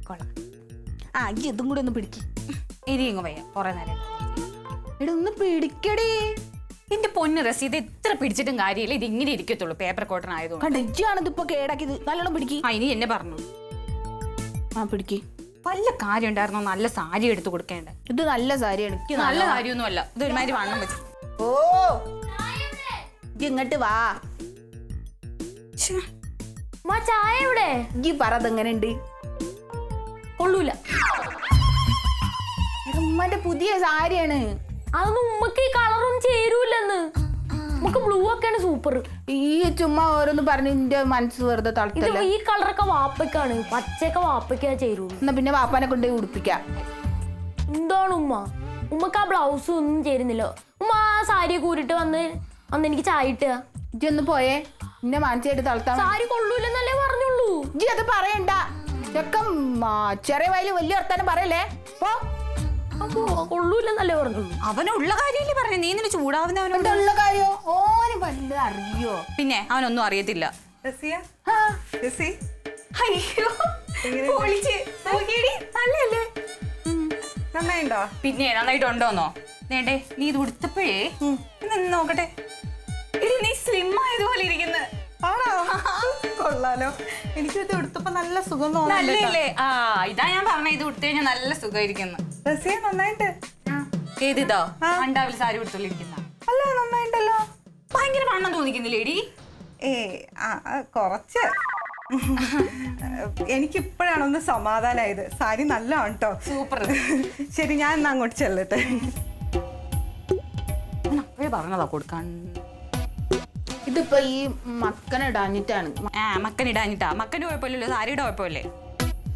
കൊള്ളാം. ആ ഇതും കൂടി ഒന്ന് പിടിക്ക്. ഇരിങ്ങ വയ്യ കുറെ നേരം. എടാ ഒന്ന് പിടിക്കടി. എന്റെ പൊന്ന് റസീത് എത്ര പിടിച്ചിട്ടും കാര്യമില്ല, ഇത് ഇങ്ങനെ ഇരിക്കത്തുള്ളൂ പേപ്പർ കോട്ടൺ ആയതുകൊണ്ട്. കണ്ടിച്ചാണിത് ഇപ്പൊ കേടാക്കിയത്. നല്ലോണം പിടിക്ക്. ആ ഇനി എന്നെ പറഞ്ഞു. ആ പിടിക്ക്. വല്ല കാര്യം ഉണ്ടായിരുന്നോ നല്ല സാരി എടുത്ത് കൊടുക്കേണ്ട. ഇത് നല്ല സാരിയാണ്. എനിക്ക് നല്ല കാര്യമൊന്നും അല്ല, ഇത് ഒരുമാതിരി വണ്ണം വെച്ചു. ഓ ഇങ്ങോട്ട് വാ. ചായ എവിടെ? ഈ പറതെങ്ങനെ ഉണ്ട്? കൊള്ളൂല. ഉമ്മന്റെ പുതിയ സാരിയാണ്. അതൊന്നും ഉമ്മക്ക് ഈ കളറും ചേരൂലെന്ന്. നമുക്ക് ബ്ലൂ ഒക്കെയാണ് സൂപ്പർ. ഈ ചുമ്മാ ഓരോന്ന് പറഞ്ഞ് എന്റെ മനസ്സ് വെറുതെ തളർത്തല്ലേ. ഈ കളറൊക്കെ വാപ്പയ്ക്കാണ്, പച്ചയൊക്കെ വാപ്പയ്ക്കാ ചേരുള്ളൂ. എന്നാ പിന്നെ വാപ്പാനെ കൊണ്ട് ഉടുപ്പിക്കാം. എന്താണ് ഉമ്മ, ഉമ്മക്ക് ആ ബ്ലൗസ് ഒന്നും ചേരുന്നില്ല. ഉമ്മ ആ സാരി കൂരിട്ട് വന്ന് എനിക്ക് ചായ ഇട്ടുക. ഇജ്ജ് ഒന്ന് പോയേ, എന്നെ മാനസികമായിട്ട് തളർത്താൻ. സാരി കൊള്ളൂലെന്നല്ലേ പറഞ്ഞുള്ളൂ. ഇജ്ജ് അത് പറയണ്ട. ഇതൊക്കെ ചെറിയ വയല് വലിയ വർത്താനം പറയല്ലേ. കൊള്ളൂലെന്നല്ലേ പറഞ്ഞുള്ളൂ. അവനുള്ള കാര്യമല്ലേ പറഞ്ഞു, നീ നിന്നെ ചൂടാവുന്ന അവനോട്. ഉള്ള കാര്യം ഓന് വല്ലതും അറിയോ? പിന്നെ അവനൊന്നും അറിയത്തില്ല. അയ്യോ നല്ലല്ലേ? നന്നായിണ്ടോ? പിന്നെ നന്നായിട്ടുണ്ടോന്നോ? നേണ്ടേ നീ ഇത് ഉടുത്തപ്പോഴേ നോക്കട്ടെ. എടി നീ സ്ലിം ആയതുപോലെ ഇരിക്കുന്നു. ആണോ? കൊള്ളാലോ. എനിക്കിത് ഉടുത്തപ്പോ നല്ല സുഖം തോന്നുന്നില്ലേ? നല്ലല്ലേ? ആ ഇതാ ഞാൻ പറഞ്ഞ, ഇത് ഉടുത്തു കഴിഞ്ഞാൽ നല്ല സുഖമായിരിക്കുന്നു. റസിയ നന്നായിട്ട്. ഏതിതോ അണ്ടാവിൽ സാരി ഉടുത്തോളിരിക്കുന്ന? അല്ല നന്നായിട്ടല്ലോ. ഭയങ്കര വണ്ണം തോന്നിക്കുന്നില്ലേടി? കൊറച്ച്. എനിക്കിപ്പോഴാണ് ഒന്ന് സമാധാനായത്. സാരി നല്ലതാണ് കേട്ടോ. സൂപ്പർ. ശരി, ഞാൻ എന്നാ അങ്ങോട്ട് ചെല്ലട്ടെ. അപ്പഴേ പറഞ്ഞതാ കൊടുക്കാൻ. ഇതിപ്പോ ഈ മക്കനിടാഞ്ഞിട്ടാണ്. മക്കനിടാഞ്ഞിട്ടാ? മക്കന്റെ കുഴപ്പമില്ലല്ലോ, സാരിയുടെ കുഴപ്പമില്ലേ?